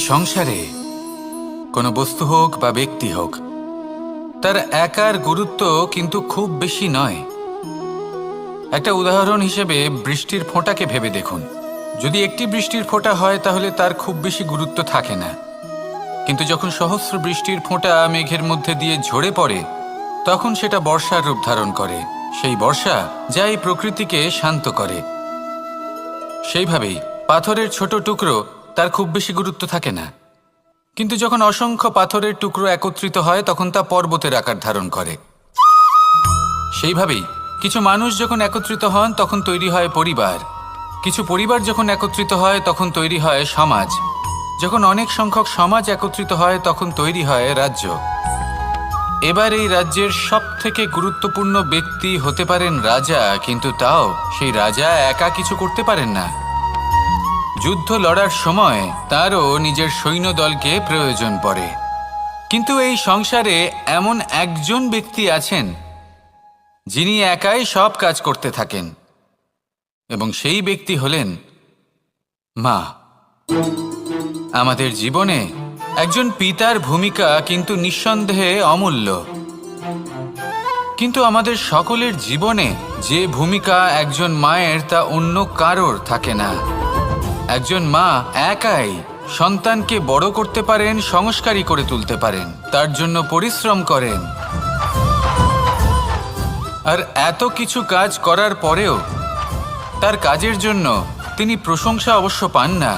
সংসারে কোনো বস্তু হোক বা ব্যক্তি হোক, তার একার গুরুত্ব কিন্তু খুব বেশি নয়। একটা উদাহরণ হিসেবে বৃষ্টির ফোঁটাকে ভেবে দেখুন। যদি একটি বৃষ্টির ফোঁটা হয় তাহলে তার খুব বেশি গুরুত্ব থাকে না, কিন্তু যখন সহস্র বৃষ্টির ফোঁটা মেঘের মধ্যে দিয়ে ঝরে পড়ে তখন সেটা বর্ষার রূপ ধারণ করে। সেই বর্ষা যা এই প্রকৃতিকে শান্ত করে। সেইভাবেই পাথরের ছোট টুকরো, তার খুব বেশি গুরুত্ব থাকে না, কিন্তু যখন অসংখ্য পাথরের টুকরো একত্রিত হয় তখন তা পর্বতের আকার ধারণ করে। সেইভাবেই কিছু মানুষ যখন একত্রিত হন তখন তৈরি হয় পরিবার, কিছু পরিবার যখন একত্রিত হয় তখন তৈরি হয় সমাজ, যখন অনেক সংখ্যক সমাজ একত্রিত হয় তখন তৈরি হয় রাজ্য। এবার এই রাজ্যের সবথেকে গুরুত্বপূর্ণ ব্যক্তি হতে পারেন রাজা, কিন্তু তাও সেই রাজা একা কিছু করতে পারেন না। যুদ্ধ লড়ার সময় তারও নিজের সৈন্যদলকে প্রয়োজন পড়ে। কিন্তু এই সংসারে এমন একজন ব্যক্তি আছেন যিনি একাই সব কাজ করতে থাকেন, এবং সেই ব্যক্তি হলেন মা। আমাদের জীবনে একজন পিতার ভূমিকা কিন্তু নিঃসন্দেহে অমূল্য, কিন্তু আমাদের সকলের জীবনে যে ভূমিকা একজন মায়ের তা অন্য কারোর থাকে না। একজন মা একাই সন্তানকে বড় করতে পারেন, সংস্কারী করে তুলতে পারেন, তার জন্য পরিশ্রম করেন। আর এত কিছু কাজ করার পরেও তার কাজের জন্য তিনি প্রশংসা অবশ্য পান না।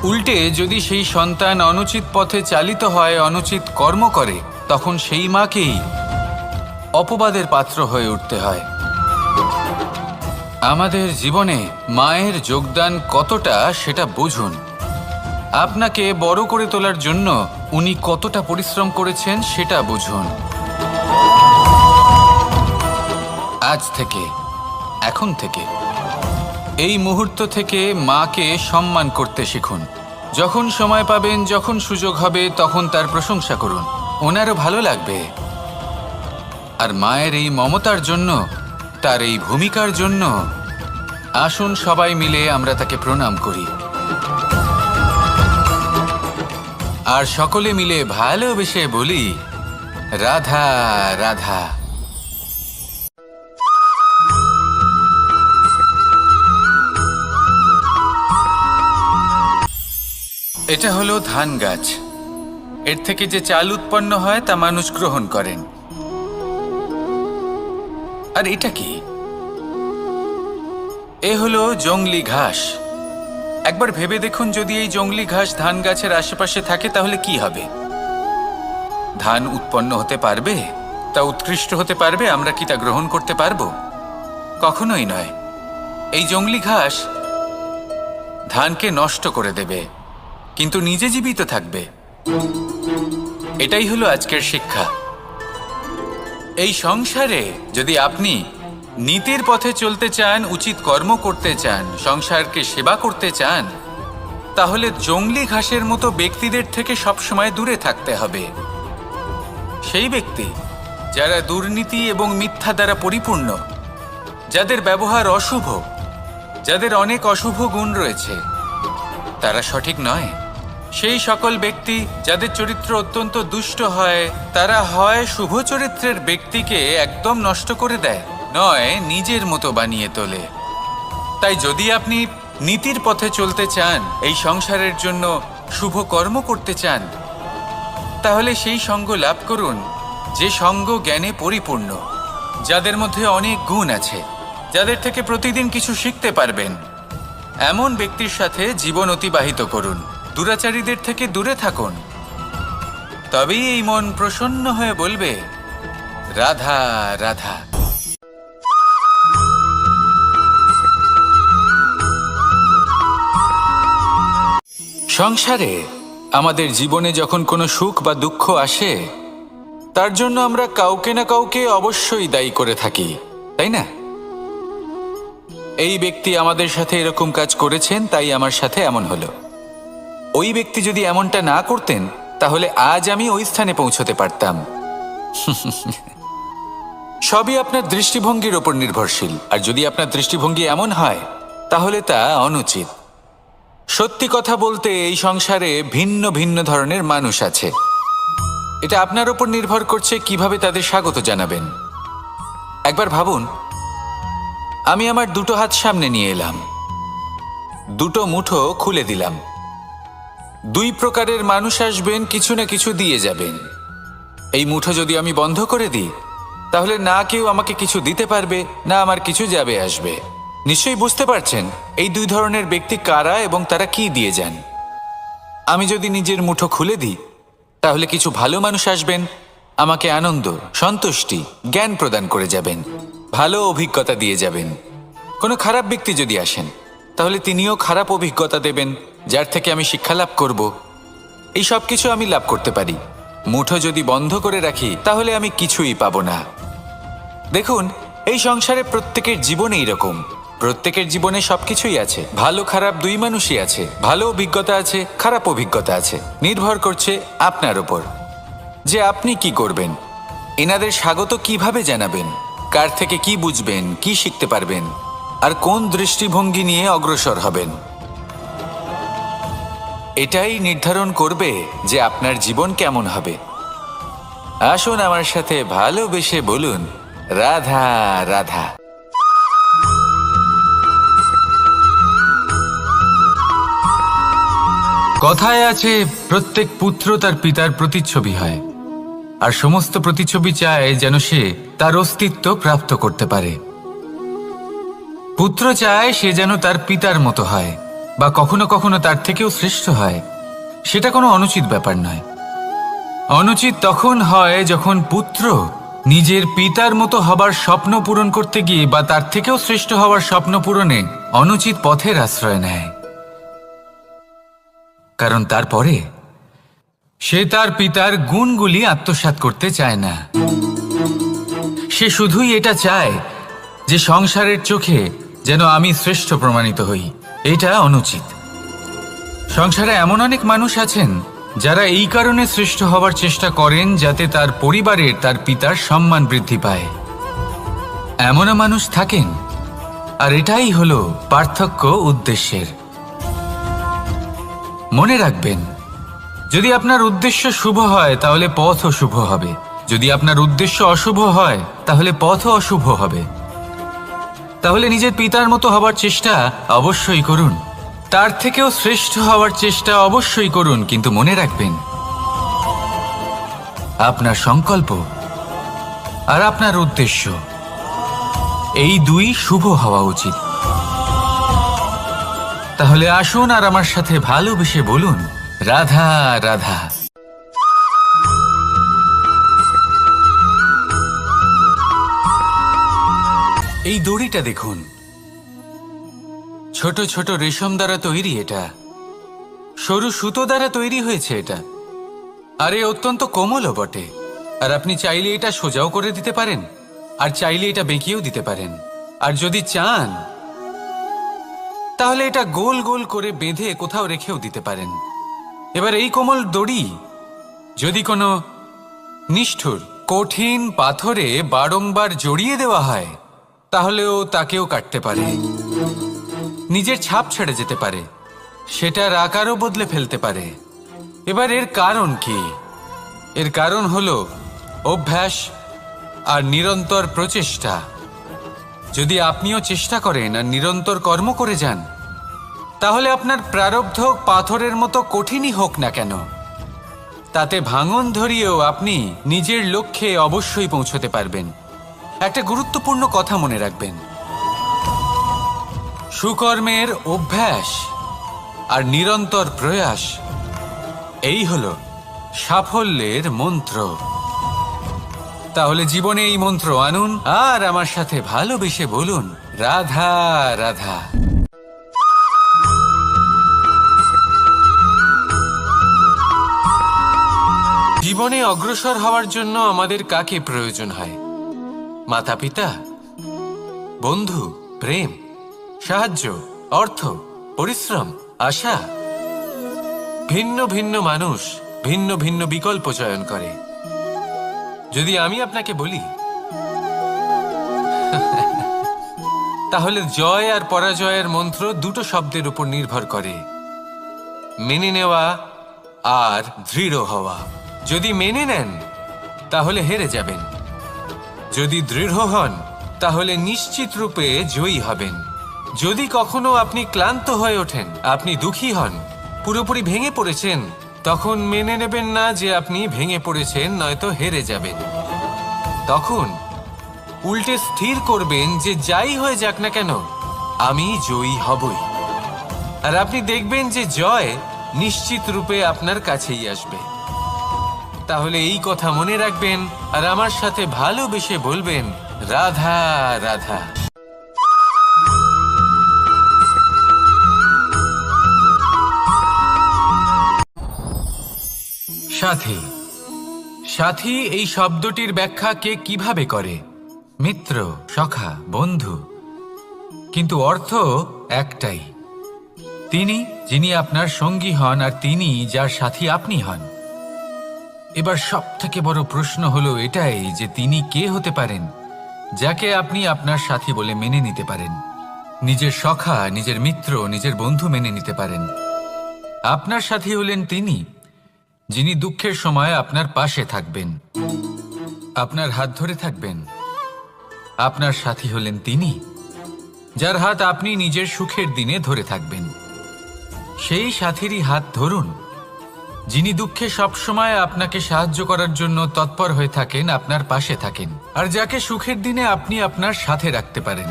উল্টে যদি সেই সন্তান অনুচিত পথে চালিত হয়, অনুচিত কর্ম করে, তখন সেই মাকেই অপবাদের পাত্র হয়ে উঠতে হয়। আমাদের জীবনে মায়ের যোগদান কতটা সেটা বুঝুন। আপনাকে বড় করে তোলার জন্য উনি কতটা পরিশ্রম করেছেন সেটা বুঝুন। আজ থেকে, এখন থেকে, এই মুহূর্ত থেকে মাকে সম্মান করতে শিখুন। যখন সময় পাবেন, যখন সুযোগ হবে, তখন তার প্রশংসা করুন, ওনারও ভালো লাগবে। আর মায়ের এই মমতার জন্য, তার এই ভূমিকার জন্য আসুন সবাই মিলে আমরা তাকে প্রণাম করি, আর সকলে মিলে ভালোবেসে বলি, রাধা রাধা। এটা হলো ধান গাছ। এর থেকে যে চাল উৎপন্ন হয় তা মানুষ গ্রহণ করেন। আর এটা কি? এ হলো জংলি ঘাস। একবার ভেবে দেখুন, যদি এই জংলি ঘাস ধান গাছের আশেপাশে থাকে তাহলে কি হবে? ধান উৎপন্ন হতে পারবে? তা উৎকৃষ্ট হতে পারবে? আমরা কি তা গ্রহণ করতে পারবো? কখনোই নয়। এই জংলি ঘাস ধানকে নষ্ট করে দেবে, কিন্তু নিজে জীবিত থাকবে। এটাই হলো আজকের শিক্ষা। এই সংসারে যদি আপনি নীতির পথে চলতে চান, উচিত কর্ম করতে চান, সংসারকে সেবা করতে চান, তাহলে জংলি ঘাসের মতো ব্যক্তিদের থেকে সবসময় দূরে থাকতে হবে। সেই ব্যক্তি যারা দুর্নীতি এবং মিথ্যা দ্বারা পরিপূর্ণ, যাদের ব্যবহার অশুভ, যাদের অনেক অশুভ গুণ রয়েছে, তারা সঠিক নয়। সেই সকল ব্যক্তি যাদের চরিত্র অত্যন্ত দুষ্ট হয়, তারা হয় শুভ চরিত্রের ব্যক্তিকে একদম নষ্ট করে দেয়, নয় নিজের মতো বানিয়ে তোলে। তাই যদি আপনি নীতির পথে চলতে চান, এই সংসারের জন্য শুভ কর্ম করতে চান, তাহলে সেই সঙ্গ লাভ করুন যে সঙ্গ জ্ঞানে পরিপূর্ণ, যাদের মধ্যে অনেক গুণ আছে, যাদের থেকে প্রতিদিন কিছু শিখতে পারবেন। এমন ব্যক্তির সাথে জীবন অতিবাহিত করুন। দুরাচারীদের থেকে দূরে থাকুন। তবেই এই মন প্রসন্ন হয়ে বলবে, রাধা রাধা। সংসারে আমাদের জীবনে যখন কোনো সুখ বা দুঃখ আসে, তার জন্য আমরা কাউকে না কাউকে অবশ্যই দায়ী করে থাকি, তাই না? এই ব্যক্তি আমাদের সাথে এরকম কাজ করেছেন, তাই আমার সাথে এমন হলো। ওই ব্যক্তি যদি এমনটা না করতেন তাহলে আজ আমি ওই স্থানে পৌঁছতে পারতাম। সবই আপনার দৃষ্টিভঙ্গির ওপর নির্ভরশীল। আর যদি আপনার দৃষ্টিভঙ্গি এমন হয় তাহলে তা অনুচিত। সত্যি কথা বলতে এই সংসারে ভিন্ন ভিন্ন ধরনের মানুষ আছে। এটা আপনার উপর নির্ভর করছে কিভাবে তাদের স্বাগত জানাবেন। একবার ভাবুন, আমি আমার দুটো হাত সামনে নিয়ে এলাম, দুটো মুঠো খুলে দিলাম। দুই প্রকারের মানুষ আসবেন, কিছু না কিছু দিয়ে যাবেন। এই মুঠো যদি আমি বন্ধ করে দিই, তাহলে না কেউ আমাকে কিছু দিতে পারবে, না আমার কিছু যাবে আসবে। নিশ্চয়ই বুঝতে পারছেন এই দুই ধরনের ব্যক্তি কারা এবং তারা কি দিয়ে যান। আমি যদি নিজের মুঠো খুলে দিই, তাহলে কিছু ভালো মানুষ আসবেন, আমাকে আনন্দ, সন্তুষ্টি, জ্ঞান প্রদান করে যাবেন, ভালো অভিজ্ঞতা দিয়ে যাবেন। কোনো খারাপ ব্যক্তি যদি আসেন, তাহলে তিনিও খারাপ অভিজ্ঞতা দেবেন, যার থেকে আমি শিক্ষা লাভ করব। এই সব কিছু আমি লাভ করতে পারি। মুঠো যদি বন্ধ করে রাখি, তাহলে আমি কিছুই পাবো না। দেখুন, এই সংসারে প্রত্যেকের জীবনে এইরকম। প্রত্যেকের জীবনে সবকিছুই আছে, ভালো খারাপ দুই মানুষই আছে, ভালো অভিজ্ঞতা আছে, খারাপ অভিজ্ঞতা আছে। নির্ভর করছে আপনার উপর যে আপনি কি করবেন, এনাদের স্বাগত কিভাবে জানাবেন, কার থেকে কি বুঝবেন, কি শিখতে পারবেন, আর কোন দৃষ্টিভঙ্গি নিয়ে অগ্রসর হবেন। এটাই নির্ধারণ করবে যে আপনার জীবন কেমন হবে। আসুন আমার সাথে ভালোবেসে বলুন, রাধা রাধা। কথায় আছে, প্রত্যেক পুত্র তার পিতার প্রতিচ্ছবি হয়, আর সমস্ত প্রতিচ্ছবি চায় যেন সে তার অস্তিত্ব প্রাপ্ত করতে পারে। পুত্র চায় সে যেন তার পিতার মতো হয়, বা কখনো কখনো তার থেকেও শ্রেষ্ঠ হয়। সেটা কোনো অনুচিত ব্যাপার নয়। অনুচিত তখন হয় যখন পুত্র নিজের পিতার মতো হবার স্বপ্ন পূরণ করতে গিয়ে বা তার থেকেও শ্রেষ্ঠ হওয়ার স্বপ্ন পূরণে অনুচিত পথের আশ্রয় নেয়। কারণ তারপরে সে তার পিতার গুণগুলি আত্মসাৎ করতে চায় না। সে শুধুই এটা চায় যে সংসারের চোখে যেন আমি শ্রেষ্ঠ প্রমাণিত হই। এটা অনুচিত। সংসারে এমন অনেক মানুষ আছেন যারা এই কারণে শ্রেষ্ঠ হবার চেষ্টা করেন যাতে তার পরিবারের, তার পিতার সম্মান বৃদ্ধি পায়। এমনও মানুষ থাকেন, আর এটাই হলো পার্থক্য উদ্দেশ্যের। মনে রাখবেন, যদি আপনার উদ্দেশ্য শুভ হয় তাহলে পথও শুভ হবে, যদি আপনার উদ্দেশ্য অশুভ হয় তাহলে পথও অশুভ হবে। তাহলে নিজের পিতার মতো হবার চেষ্টা অবশ্যই করুন, তার থেকেও শ্রেষ্ঠ হওয়ার চেষ্টা অবশ্যই করুন, কিন্তু মনে রাখবেন আপনার সংকল্প আর আপনার উদ্দেশ্য এই দুই শুভ হওয়া উচিত। তাহলে আসুন আর আমার সাথে ভালোবেসে বলুন, রাধা রাধা। এই দড়িটা দেখুন, ছোট ছোট রেশম দ্বারা তৈরি। এটা সরু সুতো দ্বারা তৈরি হয়েছে এটা, আর এ অত্যন্ত কোমলও বটে। আর আপনি চাইলে এটা সোজাও করে দিতে পারেন, আর চাইলে এটা বেঁকিয়েও দিতে পারেন, আর যদি চান তাহলে এটা গোল গোল করে বেঁধে কোথাও রেখেও দিতে পারেন। এবার এই কোমল দড়ি যদি কোনো নিষ্ঠুর কঠিন পাথরে বারংবার জড়িয়ে দেওয়া হয়, তাহলেও তাকেও কাটতে পারে, নিজের ছাপ ছেড়ে যেতে পারে, সেটার আকারও বদলে ফেলতে পারে। এবার এর কারণ কি? এর কারণ হলো অভ্যাস আর নিরন্তর প্রচেষ্টা। যদি আপনিও চেষ্টা করেন আর নিরন্তর কর্ম করে যান, তাহলে আপনার প্রারব্ধ পাথরের মতো কঠিনই হোক না কেন, তাতে ভাঙন ধরিয়েও আপনি নিজের লক্ষ্যে অবশ্যই পৌঁছতে পারবেন। একটা গুরুত্বপূর্ণ কথা মনে রাখবেন, সুকর্মের অভ্যাস আর নিরন্তর প্রয়াস, এই হলো সাফল্যের মন্ত্র। তাহলে জীবনে এই মন্ত্র আনুন আর আমার সাথে ভালোবেসে বলুন, রাধা রাধা। জীবনে অগ্রসর হওয়ার জন্য আমাদের কাকে প্রয়োজন হয়? মাতা পিতা, বন্ধু, প্রেম, সাহায্য, অর্থ, পরিশ্রম, আশা। ভিন্ন ভিন্ন মানুষ ভিন্ন ভিন্ন বিকল্প চয়ন করে। যদি আমি আপনাকে বলি তাহলে জয় আর পরাজয়ের মন্ত্র দুটো শব্দের উপর নির্ভর করে, মেনে নেওয়া আর দৃঢ় হওয়া। যদি মেনে নেন তাহলে হেরে যাবেন, যদি দৃঢ় হন তাহলে নিশ্চিত রূপে জয়ী হবেন। যদি কখনো আপনি ক্লান্ত হয়ে ওঠেন, আপনি দুঃখী হন, পুরোপুরি ভেঙে পড়েছেন, তখন মেনে নেবেন না যে আপনি ভেঙে পড়েছেন, নয়তো হেরে যাবেন। তখন উল্টে স্থির করবেন যে যাই হয়ে যাক না কেন আমি জয়ী হবই। আর আপনি দেখবেন যে জয় নিশ্চিত রূপে আপনার কাছেই আসবে। তাহলে এই কথা মনে রাখবেন আর আমার সাথে ভালোবেসে বলবেন, রাধা রাধা। সাথী। সাথী এই শব্দটির ব্যাখ্যা কে কিভাবে করে? মিত্র, সখা, বন্ধু। কিন্তু অর্থ একটাই, তিনি যিনি আপনার সঙ্গী হন আর তিনি যার সাথী আপনি হন। এবার সব থেকে বড় প্রশ্ন হলো এটাই যে তিনি কে হতে পারেন যাকে আপনি আপনার সাথী বলে মেনে নিতে পারেন, নিজের সখা, নিজের মিত্র, নিজের বন্ধু মেনে নিতে পারেন। আপনার সাথী হলেন তিনি যিনি দুঃখের সময় আপনার পাশে থাকবেন, আপনার হাত ধরে থাকবেন। আপনার সাথী হলেন তিনি যার হাত আপনি নিজের সুখের দিনে ধরে থাকবেন। সেই সাথীরই হাত ধরুন যিনি দুঃখে সবসময় আপনাকে সাহায্য করার জন্য তৎপর হয়ে থাকেন, আপনার পাশে থাকেন, আর যাকে সুখের দিনে আপনি আপনার সাথে রাখতে পারেন।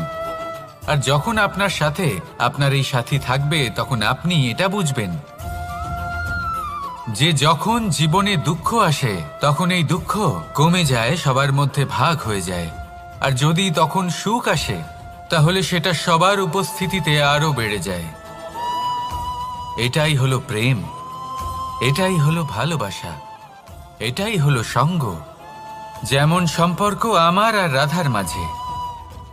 আর যখন আপনার সাথে আপনার এই সাথী থাকবে তখন আপনি এটা বুঝবেন যে যখন জীবনে দুঃখ আসে তখন এই দুঃখ কমে যায়, সবার মধ্যে ভাগ হয়ে যায়। আর যদি তখন সুখ আসে তাহলে সেটা সবার উপস্থিতিতে আরো বেড়ে যায়। এটাই হলো প্রেম, এটাই হলো ভালোবাসা, এটাই হলো সঙ্গ। যেমন সম্পর্ক আমার আর রাধার মাঝে।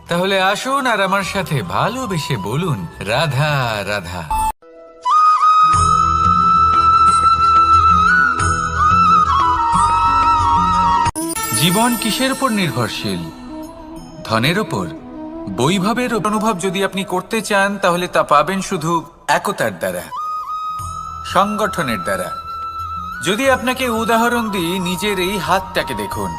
তাহলে আসুন আর আমার সাথে ভালোবেসে বলুন, রাধা রাধা। জীবন কিসের উপর নির্ভরশীল? ধনের ওপর, বৈভবের অনুভব যদি আপনি করতে চান তাহলে তা পাবেন শুধু একতার দ্বারা, সংগঠনের দ্বারা। যদি আপনাকে উদাহরণ দিই, নিজের এই হাতটাকে দেখুন,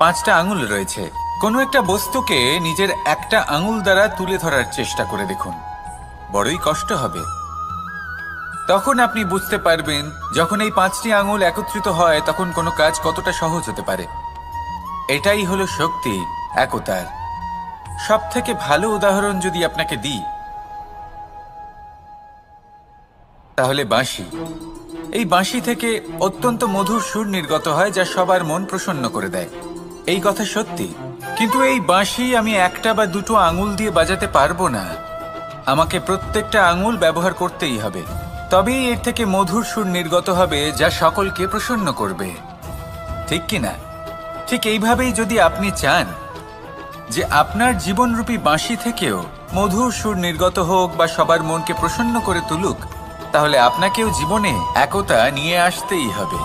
5টা আঙুল রয়েছে। কোনো একটা বস্তুকে নিজের একটা আঙুল দ্বারা তুলে ধরার চেষ্টা করে দেখুন, বড়ই কষ্ট হবে। তখন আপনি বুঝতে পারবেন যখন এই 5টি আঙুল একত্রিত হয় তখন কোনো কাজ কতটা সহজ হতে পারে। এটাই হলো শক্তি একতার। সব থেকে ভালো উদাহরণ যদি আপনাকে দিই তাহলে বাঁশি। এই বাঁশি থেকে অত্যন্ত মধুর সুর নির্গত হয় যা সবার মন প্রসন্ন করে দেয়। এই কথা সত্যি, কিন্তু এই বাঁশি আমি একটা বা দুটো আঙুল দিয়ে বাজাতে পারবো না। আমাকে প্রত্যেকটা আঙুল ব্যবহার করতেই হবে, তবেই এর থেকে মধুর সুর নির্গত হবে যা সকলকে প্রসন্ন করবে, ঠিক কিনা? ঠিক এইভাবেই যদি আপনি চান যে আপনার জীবনরূপী বাঁশি থেকেও মধুর সুর নির্গত হোক বা সবার মনকে প্রসন্ন করে তুলুক, তাহলে আপনাকেও জীবনে একতা নিয়ে আসতেই হবে।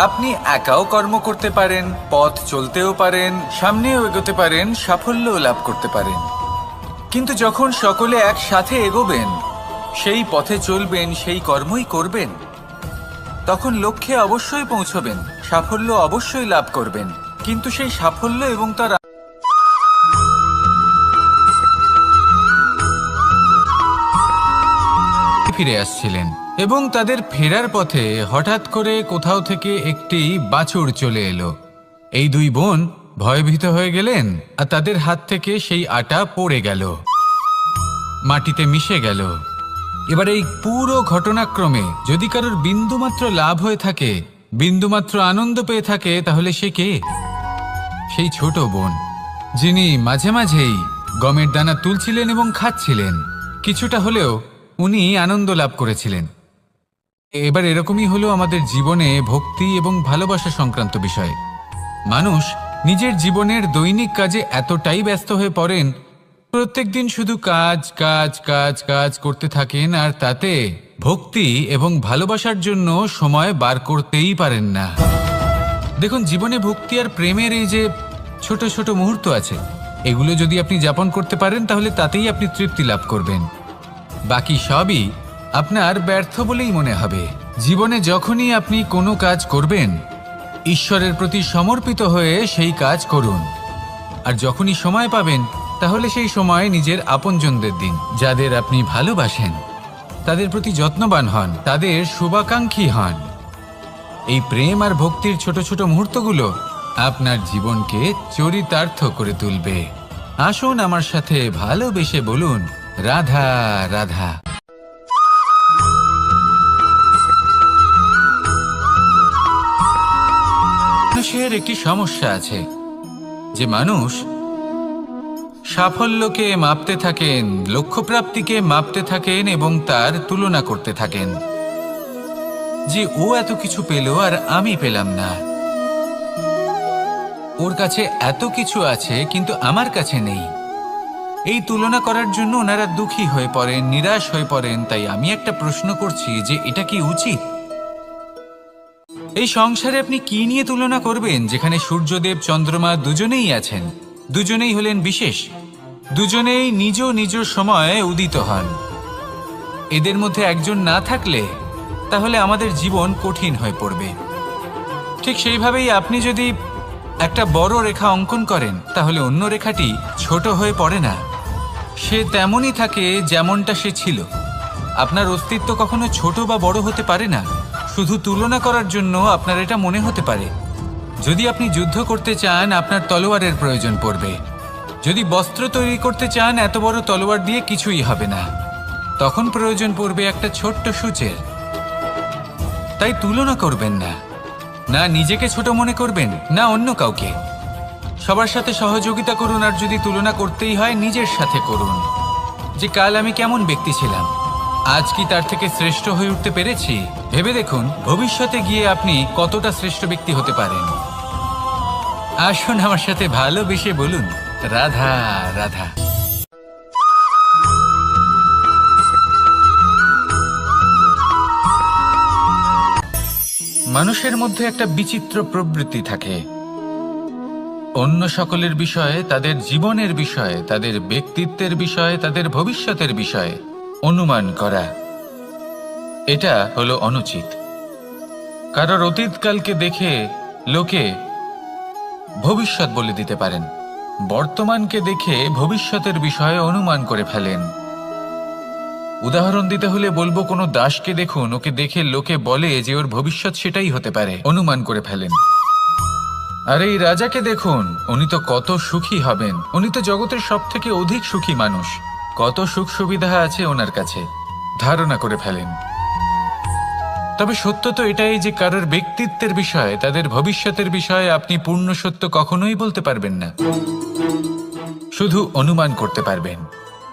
আপনি একাও কর্ম করতে পারেন, পথ চলতেও পারেন, সামনেও এগোতে পারেন, সাফল্যও লাভ করতে পারেন। কিন্তু যখন সকলে একসাথে এগোবেন, সেই পথে চলবেন, সেই কর্মই করবেন, তখন লক্ষ্যে অবশ্যই পৌঁছবেন, সাফল্য অবশ্যই লাভ করবেন। কিন্তু সেই সাফল্য এবং তার ফিরে আসছিলেন এবং তাদের ফেরার পথে হঠাৎ করে কোথাও থেকে একটি বাছুর চলে এলো। এই দুই বোন ভয়ভীত হয়ে গেলেন আর তাদের হাত থেকে সেই আটা পড়ে গেল, মাটিতে মিশে গেল। এবার এই পুরো ঘটনাক্রমে যদি কারোর বিন্দুমাত্র লাভ হয়ে থাকে, বিন্দুমাত্র আনন্দ পেয়ে থাকে, তাহলে সে কে? সেই ছোট বোন যিনি মাঝে মাঝেই গমের দানা তুলছিলেন এবং খাচ্ছিলেন। কিছুটা হলেও উনি আনন্দ লাভ করেছিলেন। এবার এরকমই হলো আমাদের জীবনে ভক্তি এবং ভালোবাসা সংক্রান্ত বিষয়। মানুষ নিজের জীবনের দৈনিক কাজে এতটাই ব্যস্ত হয়ে পড়েন, প্রত্যেকদিন শুধু কাজ কাজ কাজ কাজ করতে থাকেন, আর তাতে ভক্তি এবং ভালোবাসার জন্য সময় বার করতেই পারেন না। দেখুন, জীবনে ভক্তি আর প্রেমের এই যে ছোট ছোট মুহূর্ত আছে, এগুলো যদি আপনি যাপন করতে পারেন তাহলে তাতেই আপনি তৃপ্তি লাভ করবেন। বাকি সবই আপনার ব্যর্থ বলেই মনে হবে। জীবনে যখনই আপনি কোনো কাজ করবেন, ঈশ্বরের প্রতি সমর্পিত হয়ে সেই কাজ করুন। আর যখনই সময় পাবেন, তাহলে সেই সময় নিজের আপনজনদের দিন। যাদের আপনি ভালোবাসেন তাদের প্রতি যত্নবান হন, তাদের শুভাকাঙ্ক্ষী হন। এই প্রেম আর ভক্তির ছোট ছোট মুহূর্তগুলো আপনার জীবনকে চরিতার্থ করে তুলবে। আসুন আমার সাথে ভালোবেসে বলুন, রাধা রাধা। মানুষের একটি সমস্যা আছে যে মানুষ সাফল্যকে মাপতে থাকেন, লক্ষ্যপ্রাপ্তিকে মাপতে থাকেন এবং তার তুলনা করতে থাকেন যে ও এত কিছু পেল আর আমি পেলাম না, ওর কাছে এত কিছু আছে কিন্তু আমার কাছে নেই। এই তুলনা করার জন্য ওনারা দুঃখী হয়ে পড়েন, নিরাশ হয়ে পড়েন। তাই আমি একটা প্রশ্ন করছি যে এটা কি উচিত? এই সংসারে আপনি কি নিয়ে তুলনা করবেন, যেখানে সূর্যদেব চন্দ্রমা দুজনেই আছেন, দুজনেই হলেন বিশেষ, দুজনেই নিজ নিজ সময়ে উদিত হন। এদের মধ্যে একজন না থাকলে তাহলে আমাদের জীবন কঠিন হয়ে পড়বে। ঠিক সেইভাবেই আপনি যদি একটা বড় রেখা অঙ্কন করেন, তাহলে অন্য রেখাটি ছোট হয়ে পড়ে না, সে তেমনই থাকে যেমনটা সে ছিল। আপনার অস্তিত্ব কখনো ছোট বা বড় হতে পারে না। শুধু তুলনা করার জন্য আপনার এটা মনে হতে পারে। যদি আপনি যুদ্ধ করতে চান, আপনার তলোয়ারের প্রয়োজন পড়বে। যদি বস্ত্র তৈরি করতে চান, এত বড় তলোয়ার দিয়ে কিছুই হবে না, তখন প্রয়োজন পড়বে একটা ছোট্ট সূচের। তাই তুলনা করবেন না, না নিজেকে ছোট মনে করবেন, না অন্য কাউকে। সবার সাথে সহযোগিতা করুন, আর যদি তুলনা করতেই হয় নিজের সাথে করুন, যে কাল আমি কেমন ব্যক্তি ছিলাম, আজ কি তার থেকে শ্রেষ্ঠ হয়ে উঠতে পেরেছি। ভেবে দেখুন ভবিষ্যতে গিয়ে আপনি কতটা শ্রেষ্ঠ ব্যক্তি হতে পারেন। আসুন আমার সাথে ভালোবেসে বলুন, রাধা রাধা। মানুষের মধ্যে একটা বিচিত্র প্রবৃত্তি থাকে, অন্য সকলের বিষয়ে, তাদের জীবনের বিষয়ে, তাদের ব্যক্তিত্বের বিষয়ে, তাদের ভবিষ্যতের বিষয়ে অনুমান করা। এটা হলো অনুচিত। কারোর অতীতকালকে দেখে লোকে ভবিষ্যৎ বলে দিতে পারেন, বর্তমানকে দেখে ভবিষ্যতের বিষয়ে অনুমান করে ফেলেন। উদাহরণ দিতে হলে বলবো, কোনো দাসকে দেখুন, ওকে দেখে লোকে বলে যে ওর ভবিষ্যৎ সেটাই হতে পারে, অনুমান করে ফেলেন। আর এই রাজাকে দেখুন, উনি তো কত সুখী হবেন, উনি তো জগতের সব থেকে অধিক সুখী মানুষ, কত সুখ সুবিধা আছে ওনার কাছে, ধারণা করে ফেলেন। তবে সত্য তো এটাই যে কারোর ব্যক্তিত্বের বিষয়ে, তাদের ভবিষ্যতের বিষয়ে আপনি পূর্ণ সত্য কখনোই বলতে পারবেন না, শুধু অনুমান করতে পারবেন।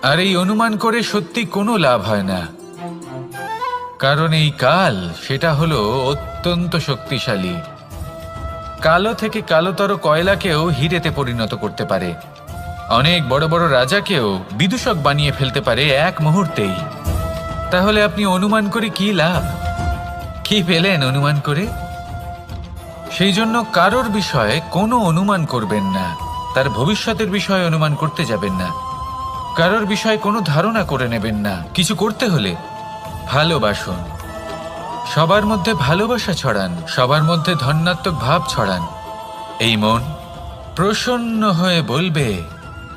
আর এই অনুমান করে সত্যি কোনো লাভ হয় না, কারণ এই কাল সেটা হলো অত্যন্ত শক্তিশালী। কালো থেকে কালোতর কয়লাকেও হিরেতে পরিণত করতে পারে, অনেক বড় বড় রাজাকেও বিদূষক বানিয়ে ফেলতে পারে এক মুহূর্তেই। তাহলে আপনি অনুমান করে কি লাভ? কি পেলেন অনুমান করে? সেই জন্য কারোর বিষয়ে কোনো অনুমান করবেন না, তার ভবিষ্যতের বিষয়ে অনুমান করতে যাবেন না, কারোর বিষয়ে কোনো ধারণা করে নেবেন না। কিছু করতে হলে ভালোবাসুন, সবার মধ্যে ভালোবাসা ছড়ান, সবার মধ্যে ধন্যাত্মক ভাব ছড়ান। এই মন প্রসন্ন হয়ে বলবে,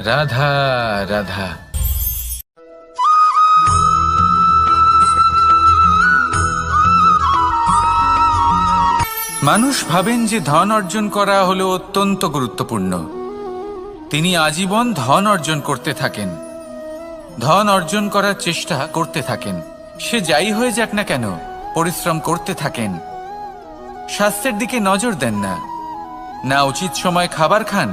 রাধা রাধা। মানুষ ভাবেন যে ধন অর্জন করা হলো অত্যন্ত গুরুত্বপূর্ণ। তিনি আজীবন ধন অর্জন করতে থাকেন, ধন অর্জন করার চেষ্টা করতে থাকেন। সে যাই হয়ে যাক না কেন, পরিশ্রম করতে থাকেন। স্বাস্থ্যের দিকে নজর দেন না, না উচিত সময় খাবার খান,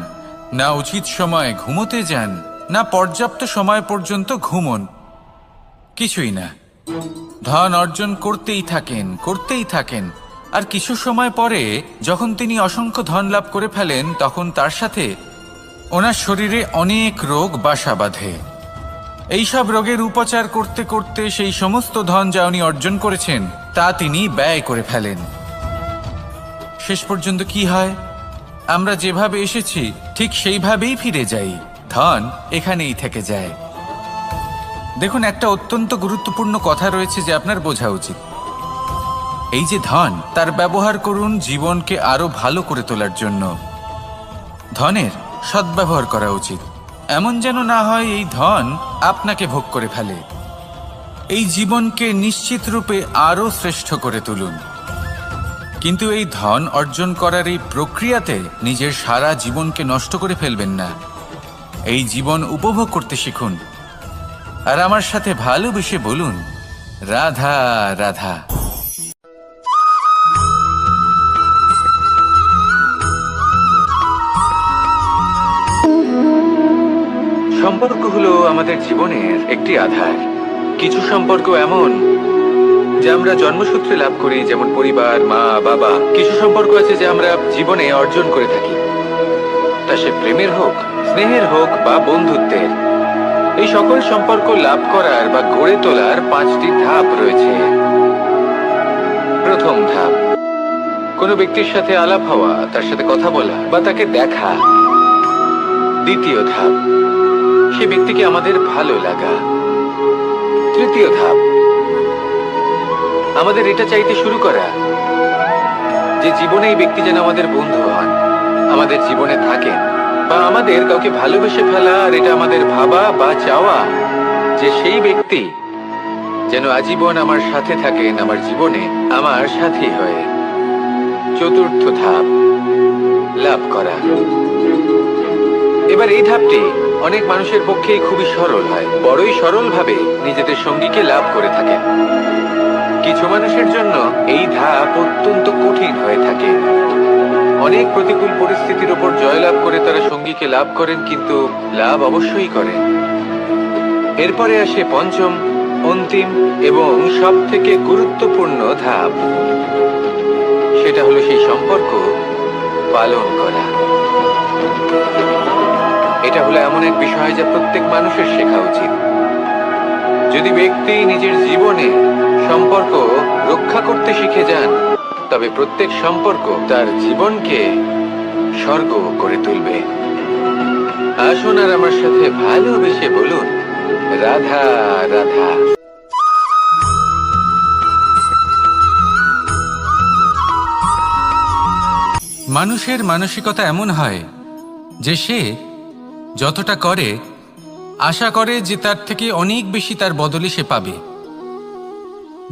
না উচিত সময় ঘুমোতে যান, না পর্যাপ্ত সময় পর্যন্ত ঘুমন, কিছুই না। ধন অর্জন করতেই থাকেন, করতেই থাকেন। আর কিছু সময় পরে যখন তিনি অসংখ্য ধন লাভ করে ফেলেন, তখন তার সাথে ওনার শরীরে অনেক রোগ বাসা বাঁধে। এইসব রোগের উপচার করতে করতে সেই সমস্ত ধন যা উনি অর্জন করেছেন তা তিনি ব্যয় করে ফেলেন। শেষ পর্যন্ত কি হয়? আমরা যেভাবে এসেছি ঠিক সেইভাবেই ফিরে যাই, ধন এখানেই থেকে যায়। দেখুন, একটা অত্যন্ত গুরুত্বপূর্ণ কথা রয়েছে যে আপনার বোঝা উচিত। এই যে ধন, তার ব্যবহার করুন জীবনকে আরো ভালো করে তোলার জন্য। ধনের সদ্ব্যবহার করা উচিত, এমন যেন না হয় এই ধন আপনাকে ভোগ করে ফেলে। এই জীবনকে নিশ্চিত রূপে আরো শ্রেষ্ঠ করে তুলুন। কিন্তু এই ধন অর্জন করার এই প্রক্রিয়াতে নিজের সারা জীবনকে নষ্ট করে ফেলবেন না। এই জীবন উপভোগ করতে শিখুন, আর আমার সাথে ভালোবেসে বলুন, রাধা রাধা। সম্পর্ক হলো আমাদের জীবনের একটি আধার। কিছু সম্পর্ক এমন যা আমরা জন্মসূত্রে লাভ করি, যেমন পরিবার, মা, বাবা। কিছু সম্পর্ক আছে যা আমরা জীবনে অর্জন করে থাকি, তা সে প্রেমের হোক, স্নেহের হোক বা বন্ধুত্বের। এই সকল সম্পর্ক লাভ করার বা গড়ে তোলার 5টি ধাপ রয়েছে। প্রথম ধাপ, কোনো ব্যক্তির সাথে আলাপ হওয়া, তার সাথে কথা বলা বা তাকে দেখা। দ্বিতীয় ধাপ, সে ব্যক্তিকে আমাদের ভালো লাগা। তৃতীয় ধাপ, আমাদের এটা চাইতে শুরু করা যে জীবনে এই ব্যক্তি যেন আমাদের বন্ধু হন, আমাদের জীবনে থাকেন, বা আমাদের কাউকে ভালোবেসে ফেলা আর এটা আমাদের ভাবা বা চাওয়া যে সেই ব্যক্তি যেন আজীবন আমার সাথে থাকেন, আমার জীবনে আমার সাথী হয়ে। চতুর্থ ধাপ, লাভ করা। এবার এই ধাপটি অনেক মানুষের পক্ষেই খুবই সরল হয়, বড়ই সরলভাবে নিজেদের সঙ্গীকে লাভ করে থাকেন। কিছু মানুষের জন্য এই ধাপ অত্যন্ত কঠিন হয়ে থাকে। অনেক প্রতিকূল পরিস্থিতির উপর জয়লাভ করে তারা সঙ্গীকে লাভ করেন, কিন্তু লাভ অবশ্যই করেন। এরপরে আসে পঞ্চম, অন্তিম এবং সব থেকে গুরুত্বপূর্ণ ধাপ। সেটা হলো সেই সম্পর্ক পালন করা। এটা হলো এমন এক বিষয় যা প্রত্যেক মানুষের শেখা উচিত। যদি ব্যক্তি নিজের জীবনে সম্পর্ক রক্ষা করতে শিখে যান, তবে প্রত্যেক সম্পর্ক তার জীবনকে স্বর্গ করে তুলবে। আসুন আর আমার সাথে ভালোবেসে বলুন, রাধা রাধা। মানুষের মানসিকতা এমন হয় যে সে যতটা করে আশা করে যে তার থেকে অনেক বেশি তার বদলে সে পাবে।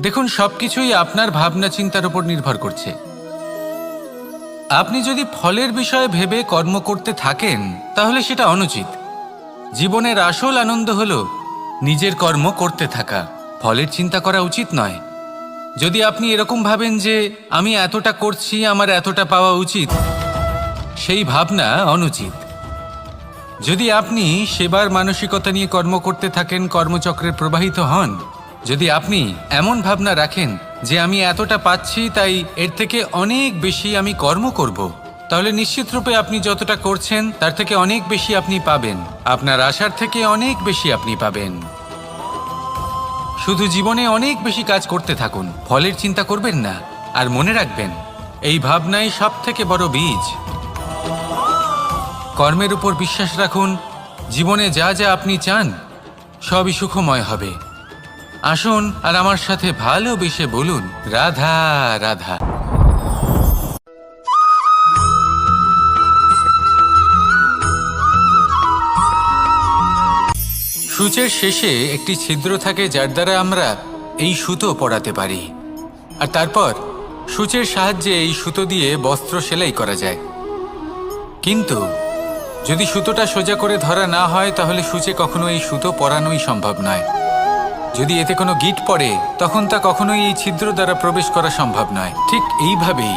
দেখুন, সবকিছুই আপনার ভাবনা চিন্তার উপর নির্ভর করছে। আপনি যদি ফলের বিষয়ে ভেবে কর্ম করতে থাকেন তাহলে সেটা অনুচিত। জীবনের আসল আনন্দ হলো নিজের কর্ম করতে থাকা, ফলের চিন্তা করা উচিত নয়। যদি আপনি এরকম ভাবেন যে আমি এতটা করছি, আমার এতটা পাওয়া উচিত, সেই ভাবনা অনুচিত। যদি আপনি সেবার মানসিকতা নিয়ে কর্ম করতে থাকেন, কর্মচক্রে প্রবাহিত হন, যদি আপনি এমন ভাবনা রাখেন যে আমি এতটা পাচ্ছি তাই এর থেকে অনেক বেশি আমি কর্ম করব, তাহলে নিশ্চিত রূপে আপনি যতটা করছেন তার থেকে অনেক বেশি আপনি পাবেন। আপনার আশার থেকে অনেক বেশি আপনি পাবেন। শুধু জীবনে অনেক বেশি কাজ করতে থাকুন, ফলের চিন্তা করবেন না। আর মনে রাখবেন, এই ভাবনাই সব থেকে বড় বীজ। কর্মের উপর বিশ্বাস রাখুন, জীবনে যা যা আপনি চান সবই সুখময় হবে। আসুন আর আমার সাথে ভালোবেসে বলুন, রাধা রাধা। সূচের শেষে একটি ছিদ্র থাকে যার দ্বারা আমরা এই সুতো পরাতে পারি, আর তারপর সূচের সাহায্যে এই সুতো দিয়ে বস্ত্র সেলাই করা যায়। কিন্তু যদি সুতোটা সোজা করে ধরা না হয় তাহলে সূচে কখনো এই সুতো পরানোই সম্ভব নয়। যদি এতে কোনো গিঁট পড়ে তখন তা কখনোই এই ছিদ্র দ্বারা প্রবেশ করা সম্ভব নয়। ঠিক এইভাবেই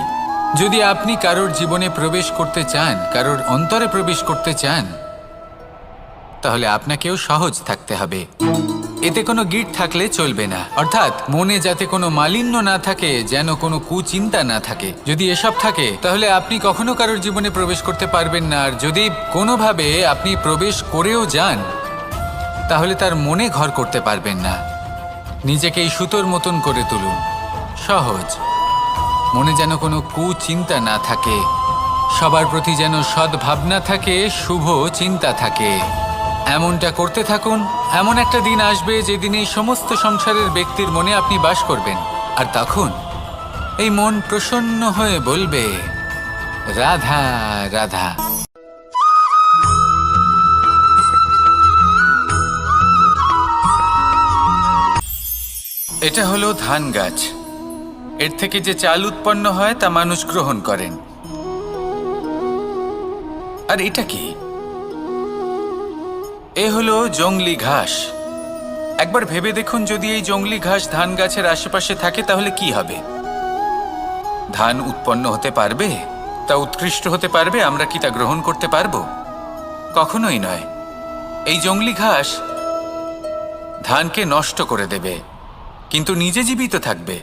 যদি আপনি কারোর জীবনে প্রবেশ করতে চান, কারোর অন্তরে প্রবেশ করতে চান, তাহলে আপনাকেও সহজ থাকতে হবে। এতে কোনো গিঁট থাকলে চলবে না, অর্থাৎ মনে যাতে কোনো মালিন্য না থাকে, যেন কোনো কুচিন্তা না থাকে। যদি এসব থাকে তাহলে আপনি কখনো কারোর জীবনে প্রবেশ করতে পারবেন না। আর যদি কোনোভাবে আপনি প্রবেশ করেও যান তাহলে তার মনে ঘর করতে পারবেন না। নিজেকে এই সুতোর মতন করে তুলুন, সহজ। মনে যেন কোনো কুচিন্তা না থাকে, সবার প্রতি যেন সদ্ভাবনা থাকে, শুভ চিন্তা থাকে। এমনটা করতে থাকুন। এমন একটা দিন আসবে যেদিন এই সমস্ত সংসারের ব্যক্তির মনে আপনি বাস করবেন, আর তখন এই মন প্রসন্ন হয়ে বলবে, রাধা রাধা। এটা হলো ধান গাছ। এর থেকে যে চাল উৎপন্ন হয় তা মানুষ গ্রহণ করেন। আর এটা কি? এ হলো জংলি ঘাস। একবার ভেবে দেখুন, যদি এই জংলি ঘাস ধান গাছের আশেপাশে থাকে তাহলে কি হবে? ধান উৎপন্ন হতে পারবে? তা উৎকৃষ্ট হতে পারবে? আমরা কি তা গ্রহণ করতে পারবো? কখনোই নয়। এই জংলি ঘাস ধানকে নষ্ট করে দেবে, কিন্তু নিজে জীবিত থাকবে।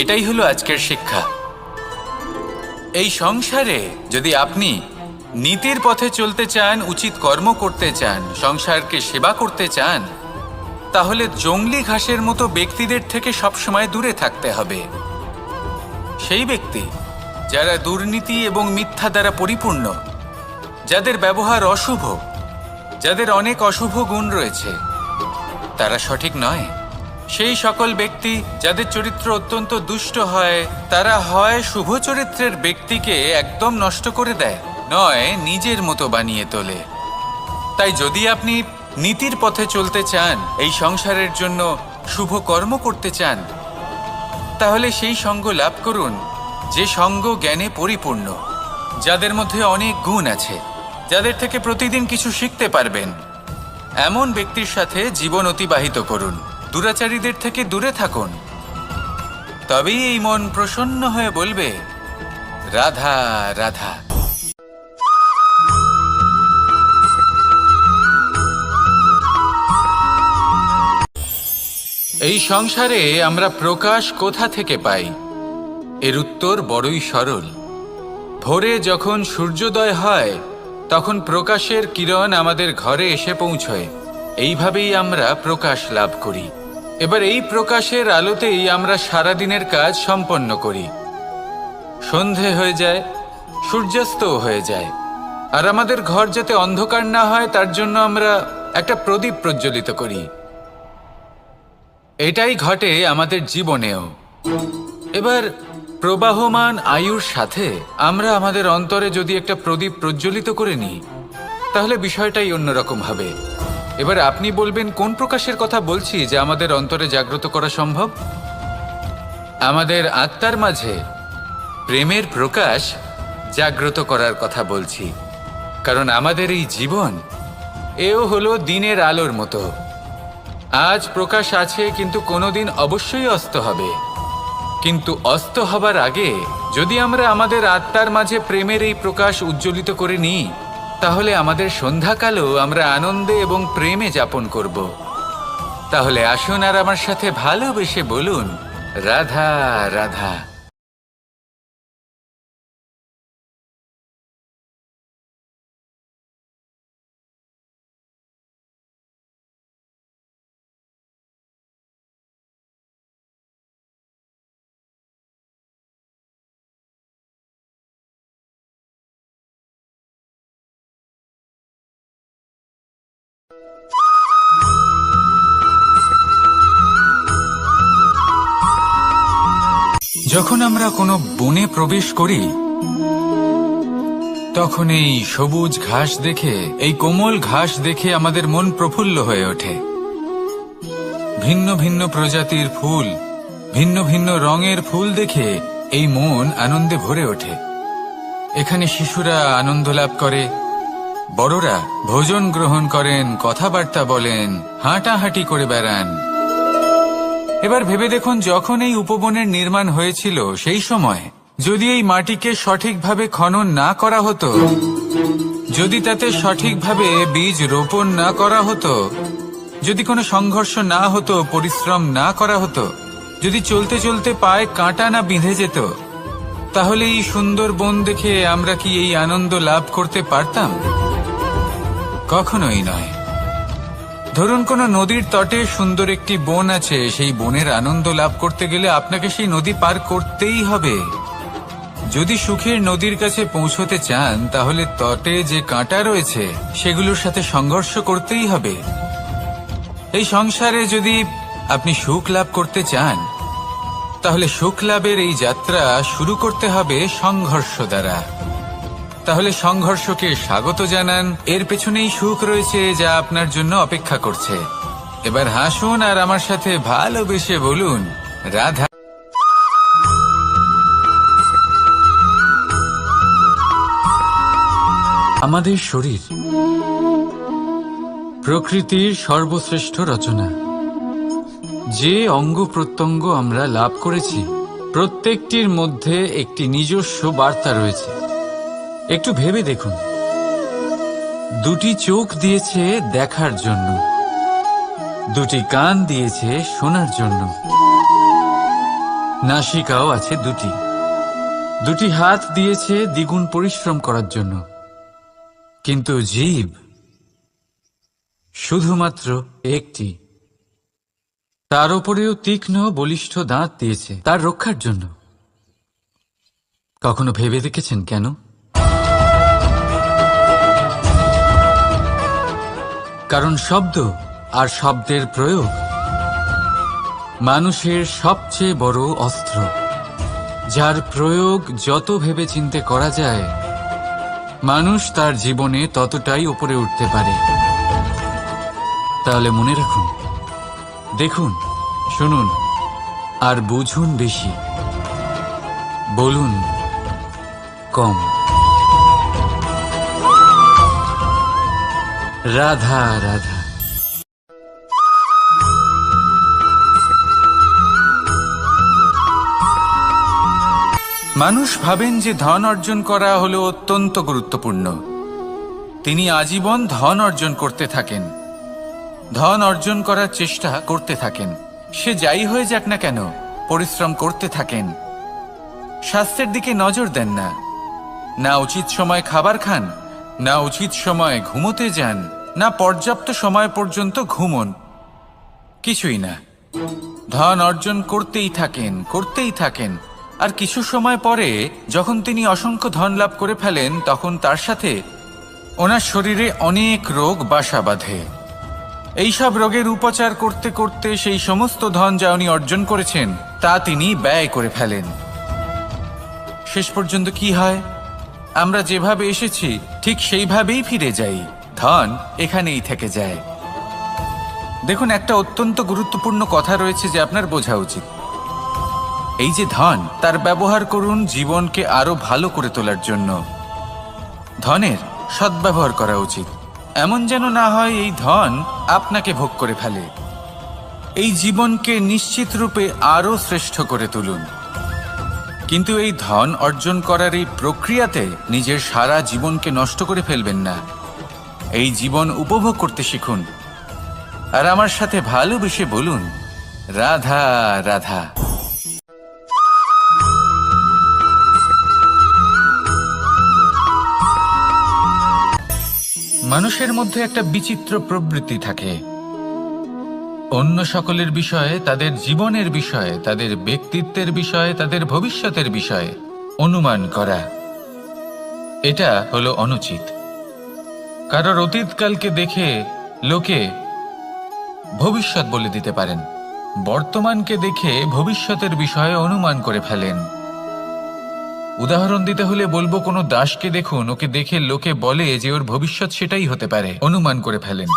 এটাই হলো আজকের শিক্ষা। এই সংসারে যদি আপনি নীতির পথে চলতে চান, উচিত কর্ম করতে চান, সংসারকে সেবা করতে চান, তাহলে জংলি ঘাসের মতো ব্যক্তিদের থেকে সবসময় দূরে থাকতে হবে। সেই ব্যক্তি যারা দুর্নীতি এবং মিথ্যা দ্বারা পরিপূর্ণ, যাদের ব্যবহার অশুভ, যাদের অনেক অশুভ গুণ রয়েছে, তারা সঠিক নয়। সেই সকল ব্যক্তি যাদের চরিত্র অত্যন্ত দুষ্ট হয়, তারা হয় শুভ চরিত্রের ব্যক্তিকে একদম নষ্ট করে দেয়, নয় নিজের মতো বানিয়ে তোলে। তাই যদি আপনি নীতির পথে চলতে চান, এই সংসারের জন্য শুভ কর্ম করতে চান, তাহলে সেই সঙ্গ লাভ করুন যে সঙ্গ জ্ঞানে পরিপূর্ণ, যাদের মধ্যে অনেক গুণ আছে, যাদের থেকে প্রতিদিন কিছু শিখতে পারবেন। এমন ব্যক্তির সাথে জীবন অতিবাহিত করুন। দুরাচারীদের থেকে দূরে থাকুন। তবেই এই মন প্রসন্ন হয়ে বলবে, রাধা রাধা। এই সংসারে আমরা প্রকাশ কোথা থেকে পাই? এর উত্তর বড়ই সরল। ভোরে যখন সূর্যোদয় হয়, তখন প্রকাশের কিরণ আমাদের ঘরে এসে পৌঁছয়। এইভাবেই আমরা প্রকাশ লাভ করি। এবার এই প্রকাশের আলোতেই আমরা সারাদিনের কাজ সম্পন্ন করি। সন্ধে হয়ে যায়, সূর্যাস্তও হয়ে যায়, আর আমাদের ঘর যাতে অন্ধকার না হয় তার জন্য আমরা একটা প্রদীপ প্রজ্বলিত করি। এটাই ঘটে আমাদের জীবনেও। এবার প্রবাহমান আয়ুর সাথে আমরা আমাদের অন্তরে যদি একটা প্রদীপ প্রজ্বলিত করে নিই, তাহলে বিষয়টাই অন্যরকম হবে। এবার আপনি বলবেন, কোন প্রকাশের কথা বলছি যে আমাদের অন্তরে জাগ্রত করা সম্ভব? আমাদের আত্মার মাঝে প্রেমের প্রকাশ জাগ্রত করার কথা বলছি। কারণ আমাদের এই জীবন, এও হলো দিনের আলোর মতো। আজ প্রকাশ আছে, কিন্তু কোনোদিন অবশ্যই অস্ত হবে। কিন্তু অস্ত হবার আগে যদি আমরা আমাদের আত্মার মাঝে প্রেমের এই প্রকাশ উজ্জ্বলিত করে নিই, তাহলে আমাদের সন্ধ্যাকালও আমরা আনন্দে এবং প্রেমে যাপন করব। তাহলে আসুন আর আমার সাথে ভালোবেসে বলুন, রাধা রাধা। যখন আমরা কোনো বনে প্রবেশ করি, তখন এই সবুজ ঘাস দেখে, এই কোমল ঘাস দেখে আমাদের মন প্রফুল্ল হয়ে ওঠে। ভিন্ন ভিন্ন প্রজাতির ফুল, ভিন্ন ভিন্ন রঙের ফুল দেখে এই মন আনন্দে ভরে ওঠে। এখানে শিশুরা আনন্দ লাভ করে, বড়রা ভোজন গ্রহণ করেন, কথাবার্তা বলেন, হাঁটাহাঁটি করে বেড়ান। এবার ভেবে দেখুন, যখন এই উপবনের নির্মাণ হয়েছিল সেই সময় যদি এই মাটিকে সঠিকভাবে খনন না করা হতো, যদি তাতে সঠিকভাবে বীজ রোপণ না করা হতো, যদি কোনো সংঘর্ষ না হতো, পরিশ্রম না করা হতো, যদি চলতে চলতে পায়ে কাঁটা না বিঁধে যেত, তাহলে এই সুন্দর বন দেখে আমরা কি এই আনন্দ লাভ করতে পারতাম? কখনোই নয়। ধরুন কোনো নদীর তটে সুন্দর একটি বন আছে, সেই বনের আনন্দ লাভ করতে গেলে আপনাকে সেই নদী পার করতেই হবে। যদি সুখের নদীর কাছে পৌঁছতে চান তাহলে তটে যে কাঁটা রয়েছে সেগুলোর সাথে সংঘর্ষ করতেই হবে। এই সংসারে যদি আপনি সুখ লাভ করতে চান তাহলে সুখ লাভের এই যাত্রা শুরু করতে হবে সংঘর্ষ দ্বারা। তাহলে সংঘর্ষকে স্বাগত জানান, এর পেছনেই সুখ রয়েছে যা আপনার জন্য অপেক্ষা করছে। এবার হাসুন আর আমার সাথে ভালোবেসে বলুন, রাধা। আমাদের শরীর প্রকৃতির সর্বশ্রেষ্ঠ রচনা। যে অঙ্গ প্রত্যঙ্গ আমরা লাভ করেছি প্রত্যেকটির মধ্যে একটি নিজস্ব বার্তা রয়েছে। একটু ভেবে দেখুন, দুটি চোখ দিয়েছে দেখার জন্য, দুটি কান দিয়েছে শোনার জন্য, নাসিকাও আছে দুটি, দুটি হাত দিয়েছে দ্বিগুণ পরিশ্রম করার জন্য। কিন্তু জীব শুধুমাত্র একটি, তার উপরেও তীক্ষ্ণ বলিষ্ঠ দাঁত দিয়েছে তার রক্ষার জন্য। কখনো ভেবে দেখেছেন কেন? কারণ শব্দ আর শব্দের প্রয়োগ মানুষের সবচেয়ে বড় অস্ত্র, যার প্রয়োগ যত ভেবেচিন্তে করা যায় মানুষ তার জীবনে ততটাই উপরে উঠতে পারে। তাহলে মনে রাখুন, দেখুন, শুনুন আর বুঝুন বেশি, বলুন কম। রাধা রাধা। মানুষ ভাবেন যে ধন অর্জন করা হলো অত্যন্ত গুরুত্বপূর্ণ। তিনি আজীবন ধন অর্জন করতে থাকেন, ধন অর্জন করার চেষ্টা করতে থাকেন। সে যাই হয়ে যাক না কেন পরিশ্রম করতে থাকেন। স্বাস্থ্যের দিকে নজর দেন না, না উচিত সময় খাবার খান, না উচিত সময় ঘুমোতে যান, না পর্যাপ্ত সময় পর্যন্ত ঘুমন, কিছুই না। ধন অর্জন করতেই থাকেন, করতেই থাকেন। আর কিছু সময় পরে যখন তিনি অসংখ্য ধন লাভ করে ফেলেন তখন তার সাথে ওনার শরীরে অনেক রোগ বাসা বাঁধে। এইসব রোগের উপচার করতে করতে সেই সমস্ত ধন যা উনি অর্জন করেছেন তা তিনি ব্যয় করে ফেলেন। শেষ পর্যন্ত কি হয়? আমরা যেভাবে এসেছি ঠিক সেইভাবেই ফিরে যাই, ধন এখানেই থেকে যায়। দেখুন, একটা অত্যন্ত গুরুত্বপূর্ণ কথা রয়েছে যে আপনার বোঝা উচিত। এই যে ধন, তার ব্যবহার করুন জীবনকে আরো ভালো করে তোলার জন্য। ধনের সদ্ব্যবহার করা উচিত, এমন যেন না হয় এই ধন আপনাকে ভোগ করে ফেলে। এই জীবনকে নিশ্চিত রূপে আরো শ্রেষ্ঠ করে তুলুন। কিন্তু এই ধন অর্জন করার এই প্রক্রিয়াতে নিজের সারা জীবনকে নষ্ট করে ফেলবেন না। এই জীবন উপভোগ করতে শিখুন আর আমার সাথে ভালোবেসে বলুন, রাধা রাধা। মানুষের মধ্যে একটা বিচিত্র প্রবৃত্তি থাকে, অন্য সকলের বিষয়ে, তাদের জীবনের বিষয়ে, তাদের ব্যক্তিত্বের বিষয়ে, তাদের ভবিষ্যতের বিষয়ে অনুমান করা। এটা হলো অনুচিত। কারোর অতীতকালকে দেখে লোকে ভবিষ্যৎ বলে দিতে পারেন, বর্তমানকে দেখে ভবিষ্যতের বিষয়ে অনুমান করে ফেলেন। উদাহরণ দিতে হলে বলবো, কোনো দাসকে দেখুন, ওকে দেখে লোকে বলে যে ওর ভবিষ্যৎ সেটাই হতে পারে, অনুমান করে ফেলেন।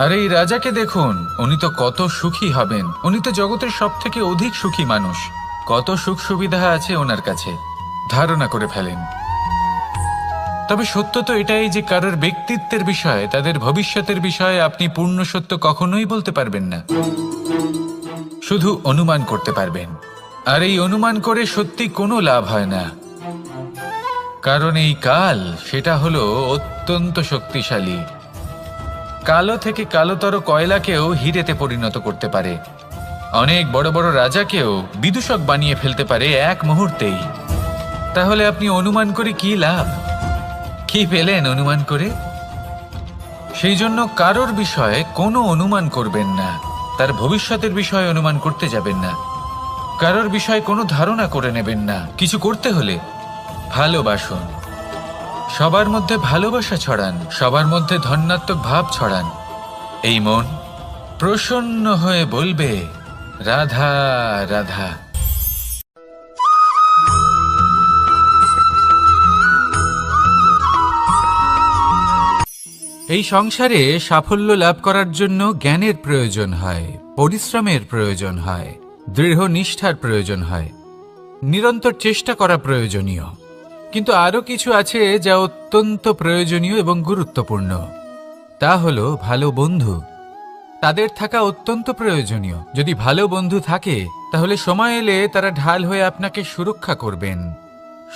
আর এই রাজাকে দেখুন, উনি তো কত সুখী হবেন, উনি তো জগতের সব থেকে অধিক সুখী মানুষ, কত সুখ সুবিধা আছে ওনার কাছে, ধারণা করে ফেলেন। তবে সত্য তো এটাই যে কারোর ব্যক্তিত্বের বিষয়ে, তাদের ভবিষ্যতের বিষয়ে আপনি পূর্ণ সত্য কখনোই বলতে পারবেন না, শুধু অনুমান করতে পারবেন। আর এই অনুমান করে সত্যি কোনো লাভ হয় না, কারণ এই কাল সেটা হলো অত্যন্ত শক্তিশালী। কালো থেকে কালোতর কয়লাকেও হীরেতে পরিণত করতে পারে, অনেক বড় বড় রাজাকেও বিদূষক বানিয়ে ফেলতে পারে এক মুহূর্তেই। তাহলে আপনি অনুমান করে কি লাভ? কি পেলেন অনুমান করে? সেই জন্য কারোর বিষয়ে কোনো অনুমান করবেন না, তার ভবিষ্যতের বিষয়ে অনুমান করতে যাবেন না। কারোর বিষয়ে কোনো ধারণা করে নেবেন না। কিছু করতে হলে ভালোবাসুন, সবার মধ্যে ভালোবাসা ছড়ান, সবার মধ্যে ধন্যাত্মক ভাব ছড়ান। এই মন প্রসন্ন হয়ে বলবে, রাধা রাধা। এই সংসারে সাফল্য লাভ করার জন্য জ্ঞানের প্রয়োজন হয়, পরিশ্রমের প্রয়োজন হয়, দৃঢ় নিষ্ঠার প্রয়োজন হয়, নিরন্তর চেষ্টা করা প্রয়োজনীয়। কিন্তু আরও কিছু আছে যা অত্যন্ত প্রয়োজনীয় এবং গুরুত্বপূর্ণ। তা হলো ভালো বন্ধু। তাদের থাকা অত্যন্ত প্রয়োজনীয়। যদি ভালো বন্ধু থাকে তাহলে সময় এলে তারা ঢাল হয়ে আপনাকে সুরক্ষা করবেন।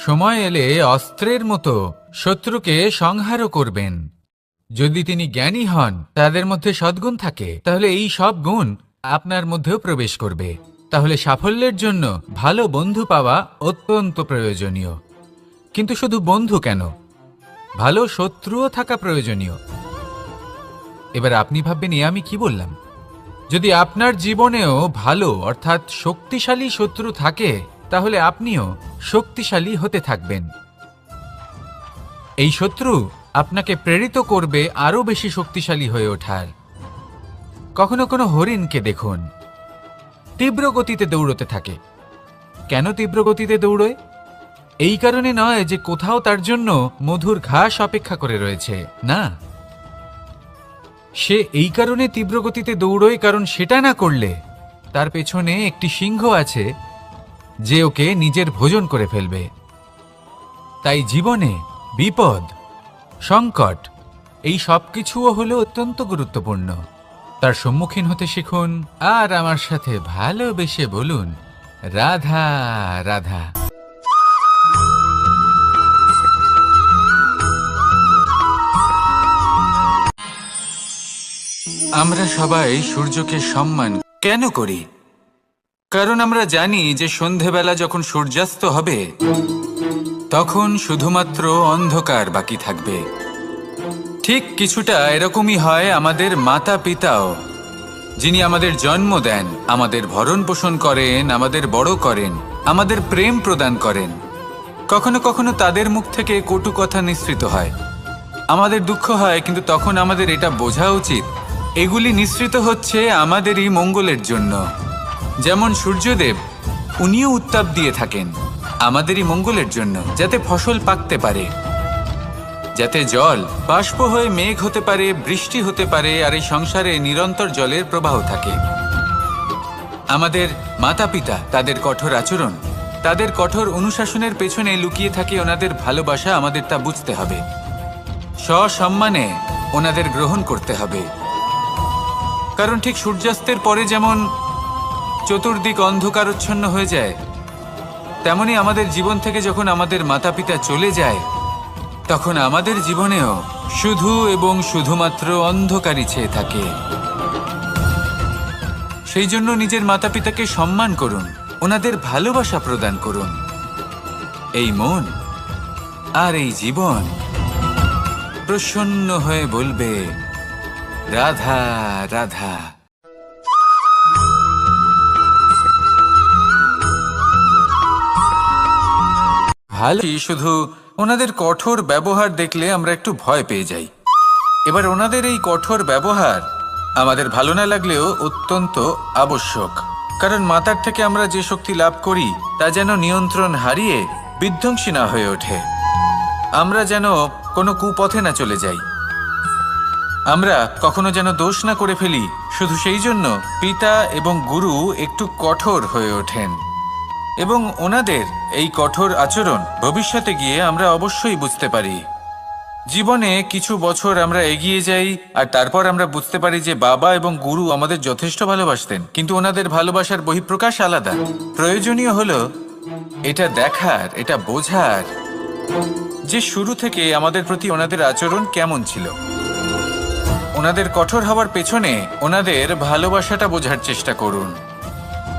সময় এলে অস্ত্রের মতো শত্রুকে সংহারও করবেন। যদি তিনি জ্ঞানী হন, তাদের মধ্যে সদ্গুণ থাকে, তাহলে এই সব গুণ আপনার মধ্যেও প্রবেশ করবে। তাহলে সাফল্যের জন্য ভালো বন্ধু পাওয়া অত্যন্ত প্রয়োজনীয়। কিন্তু শুধু বন্ধু কেন, ভালো শত্রুও থাকা প্রয়োজনীয়। এবার আপনি ভাববেন, এ আমি কি বললাম? যদি আপনার জীবনেও ভালো অর্থাৎ শক্তিশালী শত্রু থাকে, তাহলে আপনিও শক্তিশালী হতে থাকবেন। এই শত্রু আপনাকে প্রেরিত করবে আরো বেশি শক্তিশালী হয়ে ওঠার। কখনো কোনো হরিণকে দেখুন, তীব্র গতিতে দৌড়তে থাকে। কেন তীব্র গতিতে দৌড়য়? এই কারণে নয় যে কোথাও তার জন্য মধুর ঘাস অপেক্ষা করে রয়েছে, না। সে এই কারণে তীব্র গতিতে দৌড়য় কারণ সেটা না করলে তার পেছনে একটি সিংহ আছে যে ওকে নিজের ভোজন করে ফেলবে। তাই জীবনে বিপদ, সংকট, এই সব কিছুও হলো অত্যন্ত গুরুত্বপূর্ণ। তার সম্মুখীন হতে শিখুন আর আমার সাথে ভালোবেসে বলুন, রাধা রাধা। আমরা সবাই সূর্যকে সম্মান কেন করি? কারণ আমরা জানি যে সন্ধেবেলা যখন সূর্যাস্ত হবে তখন শুধুমাত্র অন্ধকার বাকি থাকবে। ঠিক কিছুটা এরকমই হয় আমাদের মাতা পিতাও, যিনি আমাদের জন্ম দেন, আমাদের ভরণ পোষণ করেন, আমাদের বড় করেন, আমাদের প্রেম প্রদান করেন। কখনো কখনো তাদের মুখ থেকে কটু কথা নিঃসৃত হয়, আমাদের দুঃখ হয়, কিন্তু তখন আমাদের এটা বোঝা উচিত এগুলি নিঃসৃত হচ্ছে আমাদেরই মঙ্গলের জন্য। যেমন সূর্যদেব, উনিও উত্তাপ দিয়ে থাকেন আমাদেরই মঙ্গলের জন্য, যাতে ফসল পাকতে পারে, যাতে জল বাষ্প হয়ে মেঘ হতে পারে, বৃষ্টি হতে পারে, আর এই সংসারে নিরন্তর জলের প্রবাহ থাকে। আমাদের মাতা পিতা, তাদের কঠোর আচরণ, তাদের কঠোর অনুশাসনের পেছনে লুকিয়ে থাকে ওনাদের ভালোবাসা। আমাদের তা বুঝতে হবে, সসম্মানে ওনাদের গ্রহণ করতে হবে। কারণ ঠিক সূর্যাস্তের পরে যেমন চতুর্দিক অন্ধকারচ্ছন্ন হয়ে যায়, তেমনি আমাদের জীবন থেকে যখন আমাদের মাতা পিতা চলে যায় তখন আমাদের জীবনেও শুধু এবং শুধুমাত্র অন্ধকারই ছেয়ে থাকে। সেই জন্য নিজের মাতা পিতাকে সম্মান করুন, ওনাদের ভালোবাসা প্রদান করুন। এই মন আর এই জীবন প্রসন্ন হয়ে বলবে, রাধা রাধা। ভালো শুধু ওনাদের কঠোর ব্যবহার দেখলে আমরা একটু ভয় পেয়ে যাই। এবার ওনাদের এই কঠোর ব্যবহার আমাদের ভালো না লাগলেও অত্যন্ত আবশ্যক, কারণ মাতার থেকে আমরা যে শক্তি লাভ করি তা যেন নিয়ন্ত্রণ হারিয়ে বিধ্বংসী না হয়ে ওঠে। আমরা যেন কোনো কুপথে না চলে যাই, আমরা কখনো যেন দোষ না করে ফেলি। শুধু সেই জন্য পিতা এবং গুরু একটু কঠোর হয়ে ওঠেন, এবং ওনাদের এই কঠোর আচরণ ভবিষ্যতে গিয়ে আমরা অবশ্যই বুঝতে পারি। জীবনে কিছু বছর আমরা এগিয়ে যাই আর তারপর আমরা বুঝতে পারি যে বাবা এবং গুরু আমাদের যথেষ্ট ভালোবাসতেন, কিন্তু ওনাদের ভালোবাসার বহিঃপ্রকাশ আলাদা। প্রয়োজনীয় হলো এটা দেখার, এটা বোঝার যে শুরু থেকে আমাদের প্রতি ওনাদের আচরণ কেমন ছিল। ওনাদের কঠোর হওয়ার পেছনে ওনাদের ভালোবাসাটা বোঝার চেষ্টা করুন,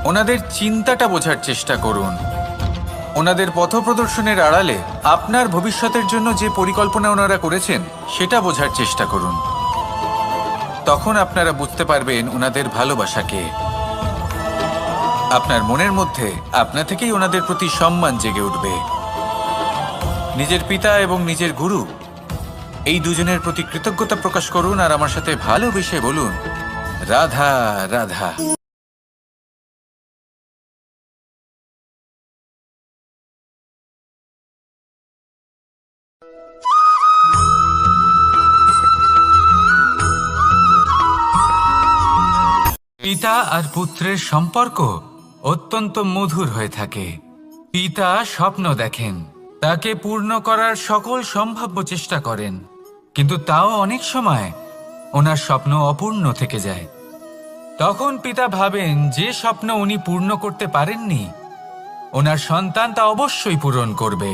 ওনাদের চিন্তাটা বোঝার চেষ্টা করুন, ওনাদের পথপ্রদর্শনের আড়ালে আপনার ভবিষ্যতের জন্য যে পরিকল্পনা ওনারা করেছেন সেটা বোঝার চেষ্টা করুন। তখন আপনারা বুঝতে পারবেন ওনাদের ভালোবাসাকে। আপনার মনের মধ্যে আপনা থেকেই ওনাদের প্রতি সম্মান জেগে উঠবে। নিজের পিতা এবং নিজের গুরু এই দুজনের প্রতি কৃতজ্ঞতা প্রকাশ করুন আর আমার সাথে ভালোবেসে বলুন, রাধা রাধা। পিতা আর পুত্রের সম্পর্ক অত্যন্ত মধুর হয়ে থাকে। পিতা স্বপ্ন দেখেন, তাকে পূর্ণ করার সকল সম্ভাব্য চেষ্টা করেন, কিন্তু তাও অনেক সময় ওনার স্বপ্ন অপূর্ণ থেকে যায়। তখন পিতা ভাবেন যে স্বপ্ন উনি পূর্ণ করতে পারেননি, ওনার সন্তান তা অবশ্যই পূরণ করবে।